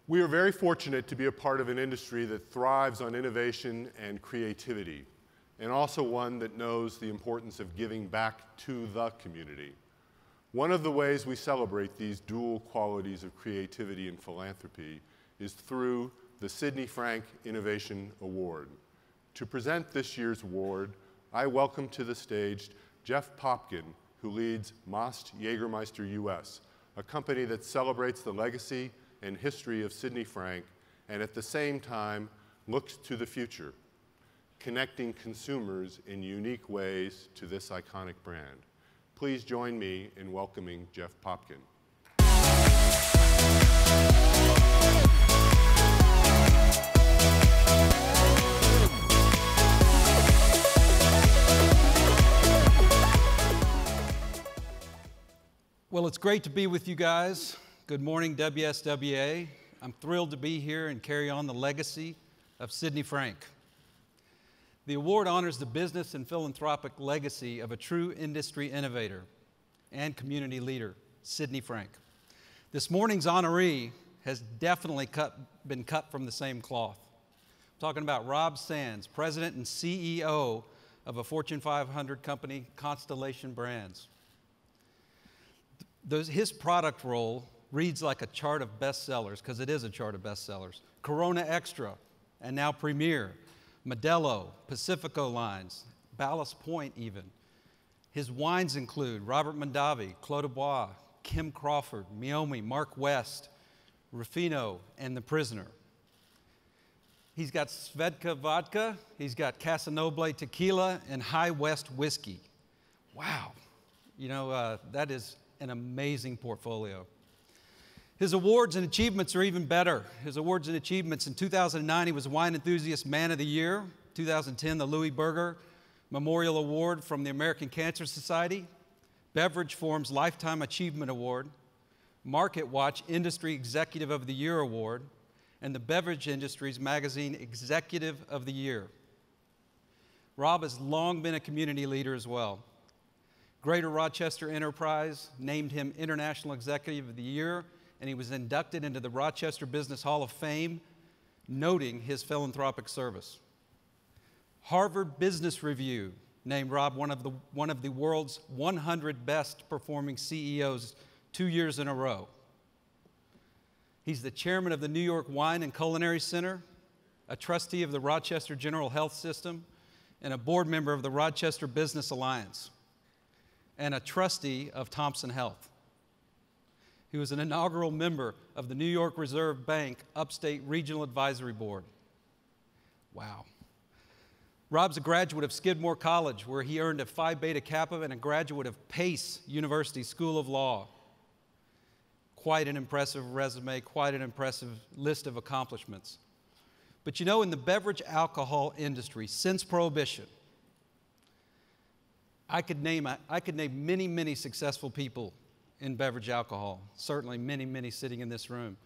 We are very fortunate to be a part of an industry that thrives on innovation and creativity, and also one that knows the importance of giving back to the community. One of the ways we celebrate these dual qualities of creativity and philanthropy is through the Sidney Frank Innovation Award. To present this year's award, I welcome to the stage Jeff Popkin, who leads Mast-Jägermeister US, a company that celebrates the legacy and history of Sidney Frank and at the same time looks to the future, connecting consumers in unique ways to this iconic brand. Please join me in welcoming Jeff Popkin. Well, it's great to be with you guys. Good morning, WSWA. I'm thrilled to be here and carry on the legacy of Sidney Frank. The award honors the business and philanthropic legacy of a true industry innovator and community leader, Sidney Frank. This morning's honoree has definitely been cut from the same cloth. I'm talking about Rob Sands, President and CEO of a Fortune 500 company, Constellation Brands. His product role reads like a chart of bestsellers, because it is a chart of bestsellers. Corona Extra, and now Premier, Modelo, Pacifico lines, Ballast Point even. His wines include Robert Mondavi, Clos du Bois, Kim Crawford, Meiomi, Mark West, Ruffino, and The Prisoner. He's got Svedka vodka, he's got Casa Noble tequila, and High West whiskey. Wow, you know, that is an amazing portfolio. His awards and achievements are even better. His awards and achievements: in 2009, he was Wine Enthusiast Man of the Year. 2010, the Louis Berger Memorial Award from the American Cancer Society. Beverage Forum's Lifetime Achievement Award. Market Watch Industry Executive of the Year Award. And the Beverage Industries Magazine Executive of the Year. Rob has long been a community leader as well. Greater Rochester Enterprise named him International Executive of the Year, and he was inducted into the Rochester Business Hall of Fame, noting his philanthropic service. Harvard Business Review named Rob one of the world's 100 best performing CEOs 2 years in a row. He's the chairman of the New York Wine and Culinary Center, a trustee of the Rochester General Health System, and a board member of the Rochester Business Alliance, and a trustee of Thompson Health. He was an inaugural member of the New York Reserve Bank Upstate Regional Advisory Board. Wow. Rob's a graduate of Skidmore College, where he earned a Phi Beta Kappa, and a graduate of Pace University School of Law. Quite an impressive resume, quite an impressive list of accomplishments. But you know, in the beverage alcohol industry, since Prohibition, I could name many, many successful people in beverage alcohol, certainly many, many sitting in this room.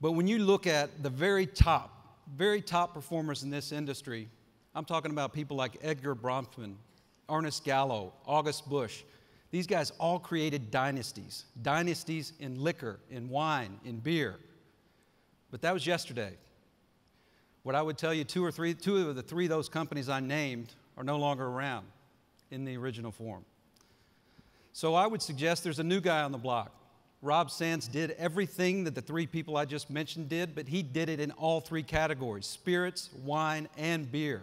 But when you look at the very top performers in this industry, I'm talking about people like Edgar Bronfman, Ernest Gallo, August Busch. These guys all created dynasties in liquor, in wine, in beer. But that was yesterday. What I would tell you, two of the three of those companies I named are no longer around in the original form. So I would suggest there's a new guy on the block. Rob Sands did everything that the three people I just mentioned did, but he did it in all three categories: spirits, wine, and beer.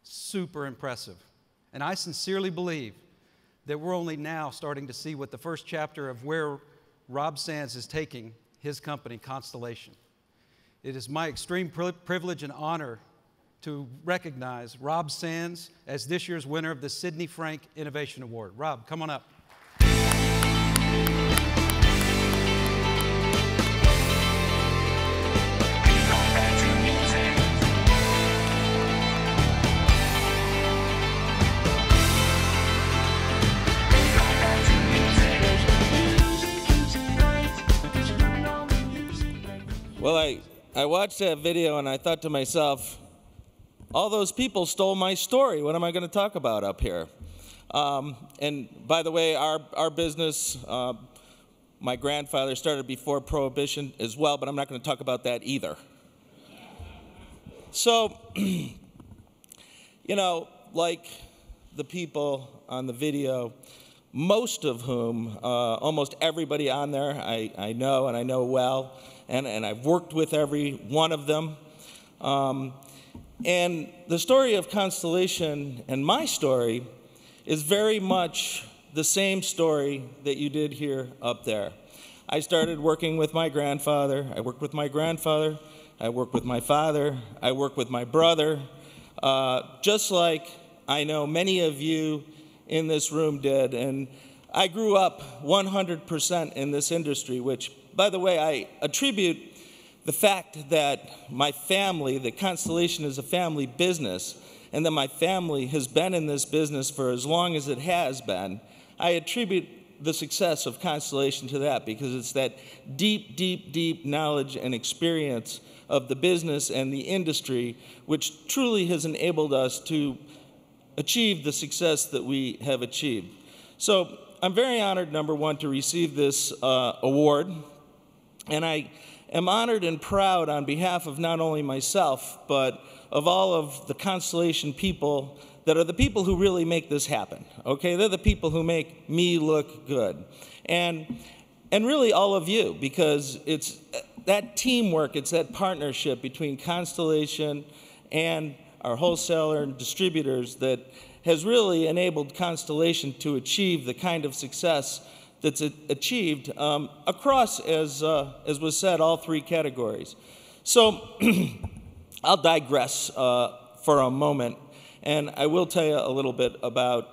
Super impressive. And I sincerely believe that we're only now starting to see what the first chapter of where Rob Sands is taking his company, Constellation. It is my extreme privilege and honor to recognize Rob Sands as this year's winner of the Sidney Frank Innovation Award. Rob, come on up. Well, I watched that video and I thought to myself, all those people stole my story. What am I going to talk about up here? And by the way, our business My grandfather started before Prohibition as well, but I'm not going to talk about that either. So, you know, like the people on the video, most of whom, almost everybody on there, I know and I know well, and I've worked with every one of them. And the story of Constellation and my story is very much the same story that you did hear up there. I started working with my grandfather. I worked with my grandfather. I worked with my father. I worked with my brother. Just like I know many of you in this room did. And I grew up 100% in this industry, which, by the way, I attribute the fact that my family, that Constellation is a family business, and that my family has been in this business for as long as it has been. I attribute the success of Constellation to that, because it's that deep, deep, deep knowledge and experience of the business and the industry which truly has enabled us to achieve the success that we have achieved. So I'm very honored, number one, to receive this award, and I am honored and proud on behalf of not only myself, but of all of the Constellation people that are the people who really make this happen, okay? They're the people who make me look good. And really all of you, because it's that teamwork, it's that partnership between Constellation and our wholesaler and distributors that has really enabled Constellation to achieve the kind of success that's achieved across, as was said, all three categories. So I'll digress for a moment, and I will tell you a little bit about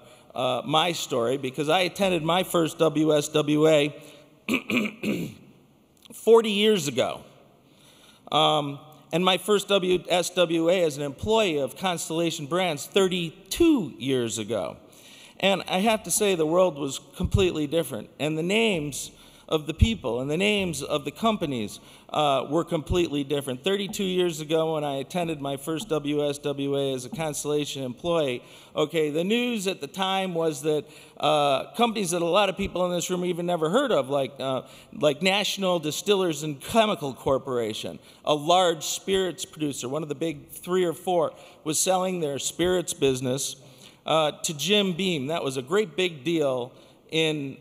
my story, because I attended my first WSWA 40 years ago. And my first WSWA as an employee of Constellation Brands 32 years ago. And I have to say the world was completely different. And the names of the people and the names of the companies were completely different. 32 years ago when I attended my first WSWA as a Constellation employee, okay, the news at the time was that companies that a lot of people in this room even never heard of, like National Distillers and Chemical Corporation, a large spirits producer, one of the big 3 or 4, was selling their spirits business to Jim Beam. That was a great big deal in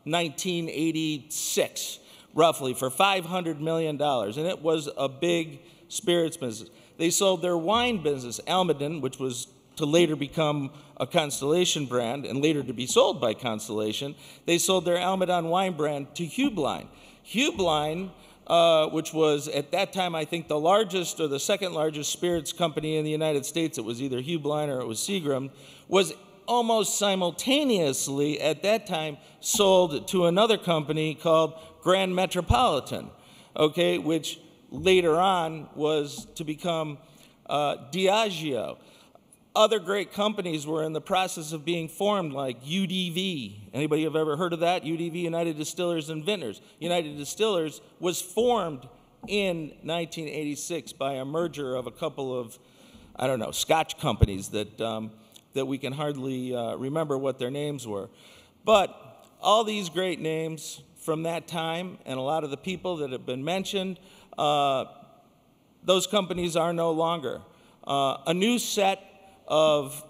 1986, roughly, for $500 million, and it was a big spirits business. They sold their wine business, Almaden, which was to later become a Constellation brand and later to be sold by Constellation. They sold their Almaden wine brand to Hubline. Hubline, which was at that time, I think, the largest or the second largest spirits company in the United States, it was either Hubline or it was Seagram, was almost simultaneously at that time sold to another company called Grand Metropolitan, okay, which later on was to become Diageo. Other great companies were in the process of being formed, like UDV. Anybody have ever heard of that? UDV, United Distillers and Vintners. United Distillers was formed in 1986 by a merger of a couple of, I don't know, Scotch companies that we can hardly remember what their names were. But all these great names from that time and a lot of the people that have been mentioned, those companies are no longer. A new set of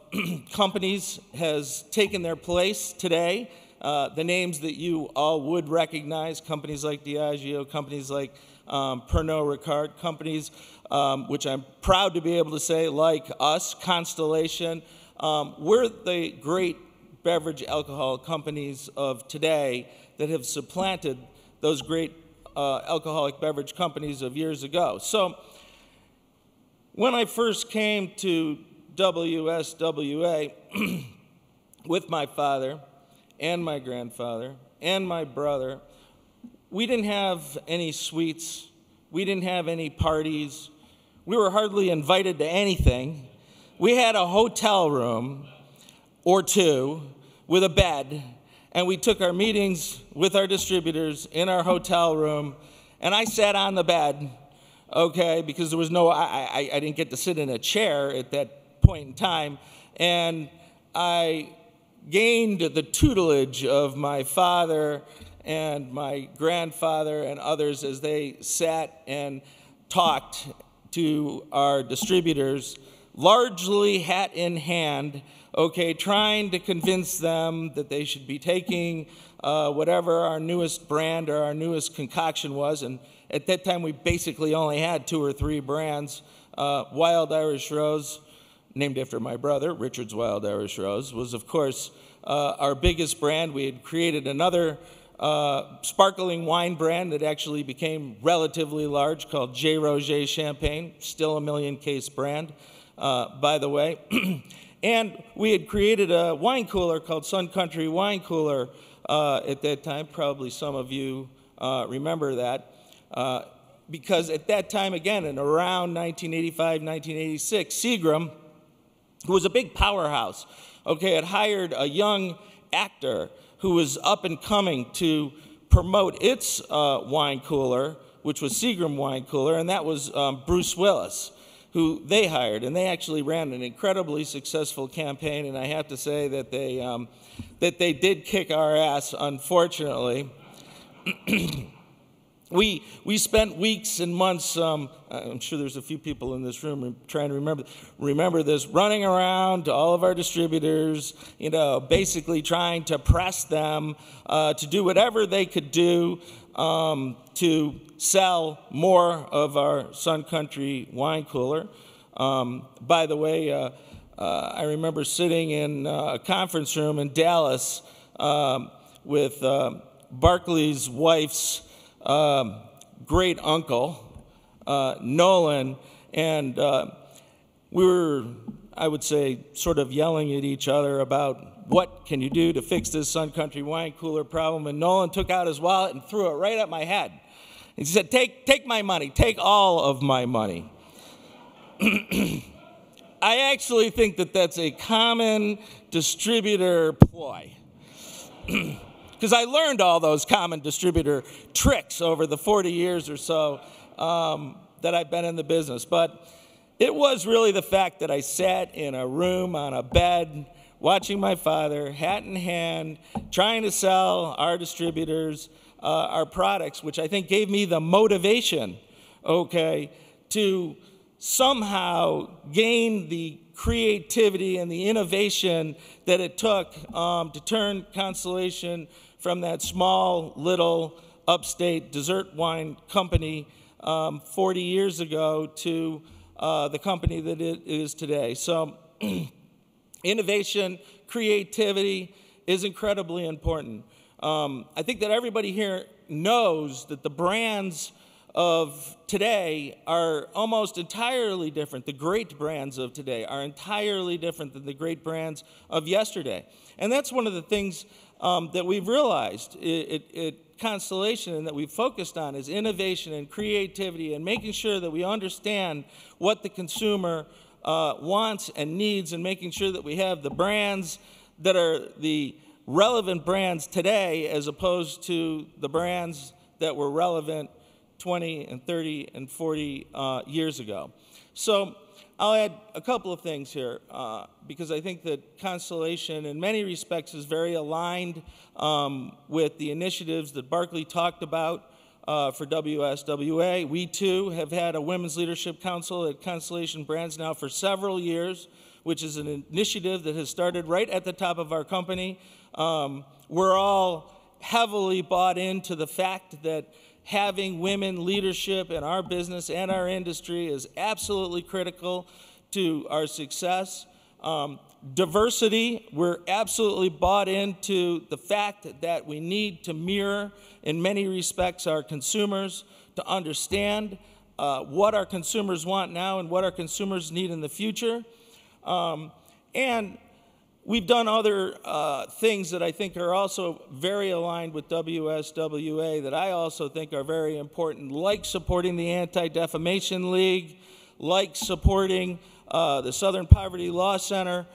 companies has taken their place today. The names that you all would recognize, companies like Diageo, companies like Pernod Ricard, companies which I'm proud to be able to say, like us, Constellation. We're the great beverage alcohol companies of today that have supplanted those great alcoholic beverage companies of years ago. So when I first came to WSWA with my father and my grandfather and my brother, we didn't have any suites. We didn't have any parties. We were hardly invited to anything. We had a hotel room or two with a bed, and we took our meetings with our distributors in our hotel room, and I sat on the bed, okay, because there was no, I didn't get to sit in a chair at that point in time, and I gained the tutelage of my father and my grandfather and others as they sat and talked to our distributors, largely hat in hand, okay, trying to convince them that they should be taking whatever our newest brand or our newest concoction was. And at that time, we basically only had 2 or 3 brands. Wild Irish Rose, named after my brother, Richard's Wild Irish Rose, was, of course, our biggest brand. We had created another sparkling wine brand that actually became relatively large called J. Roget Champagne, still a 1 million case brand, by the way. And we had created a wine cooler called Sun Country Wine Cooler at that time. Probably some of you remember that. Because at that time, again, in around 1985, 1986, Seagram, who was a big powerhouse, okay, had hired a young actor who was up and coming to promote its wine cooler, which was Seagram Wine Cooler, and that was Bruce Willis, who they hired. And they actually ran an incredibly successful campaign, and I have to say that they did kick our ass, unfortunately. We spent weeks and months, I'm sure there's a few people in this room trying to remember this, running around to all of our distributors, you know, basically trying to press them to do whatever they could do to sell more of our Sun Country Wine Cooler. By the way, I remember sitting in a conference room in Dallas with Barclay's wife's great uncle, Nolan, and we were, I would say, sort of yelling at each other about what can you do to fix this Sun Country Wine Cooler problem, and Nolan took out his wallet and threw it right at my head. He said, take my money, take all of my money. I actually think that that's a common distributor ploy. Because I learned all those common distributor tricks over the 40 years or so that I've been in the business. But it was really the fact that I sat in a room on a bed watching my father, hat in hand, trying to sell our distributors our products, which I think gave me the motivation, okay, to somehow gain the creativity and the innovation that it took to turn Constellation from that small little upstate dessert wine company 40 years ago to the company that it is today. So innovation, creativity is incredibly important. I think that everybody here knows that the brands of today are almost entirely different. The great brands of today are entirely different than the great brands of yesterday. And that's one of the things that we've realized at Constellation and that we've focused on is innovation and creativity and making sure that we understand what the consumer wants and needs and making sure that we have the brands that are the relevant brands today as opposed to the brands that were relevant 20 and 30 and 40 years ago. So I'll add a couple of things here because I think that Constellation in many respects is very aligned with the initiatives that Barclay talked about for WSWA. We too have had a Women's Leadership Council at Constellation Brands now for several years, which is an initiative that has started right at the top of our company. We're all heavily bought into the fact that having women leadership in our business and our industry is absolutely critical to our success. Diversity, we're absolutely bought into the fact that we need to mirror, in many respects, our consumers to understand what our consumers want now and what our consumers need in the future. And we've done other things that I think are also very aligned with WSWA that I also think are very important, like supporting the Anti-Defamation League, like supporting the Southern Poverty Law Center.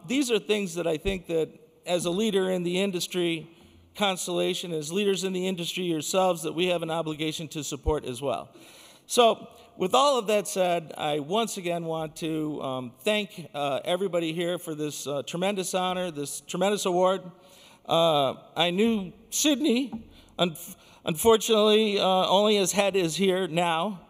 These are things that I think that as a leader in the industry, Constellation, as leaders in the industry yourselves, that we have an obligation to support as well. So with all of that said, I once again want to thank everybody here for this tremendous honor, this tremendous award. I knew Sydney Unfortunately, only his head is here now.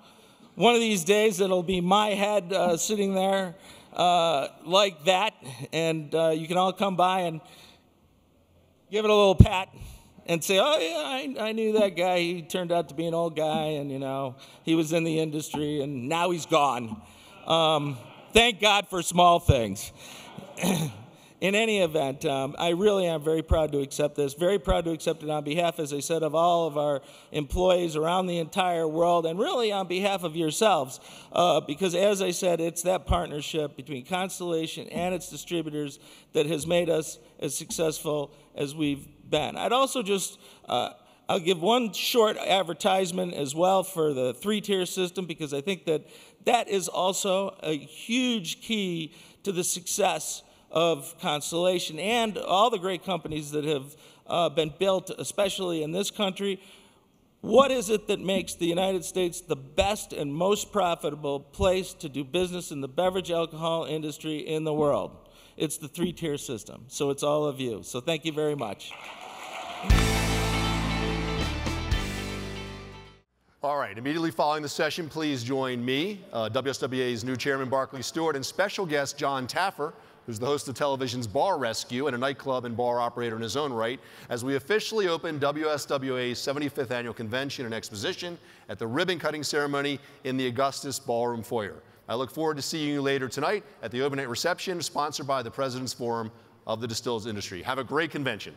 One of these days, it'll be my head sitting there like that, and you can all come by and give it a little pat and say, oh, yeah, I knew that guy. He turned out to be an old guy, and, you know, he was in the industry, and now he's gone. Thank God for small things. In any event, I really am very proud to accept this, very proud to accept it on behalf, as I said, of all of our employees around the entire world, and really on behalf of yourselves, because as I said, it's that partnership between Constellation and its distributors that has made us as successful as we've been. I'd also just, I'll give one short advertisement as well for the three-tier system, because I think that that is also a huge key to the success of Constellation and all the great companies that have been built, especially in this country. What is it that makes the United States the best and most profitable place to do business in the beverage alcohol industry in the world? It's the three-tier system. So it's all of you. So thank you very much. All right, immediately following the session, please join me, WSWA's new chairman, Barclay Stewart, and special guest, John Taffer, who's the host of television's Bar Rescue and a nightclub and bar operator in his own right, as we officially open WSWA's 75th annual convention and exposition at the ribbon-cutting ceremony in the Augustus Ballroom foyer. I look forward to seeing you later tonight at the open night reception, sponsored by the President's Forum of the Distillers Industry. Have a great convention.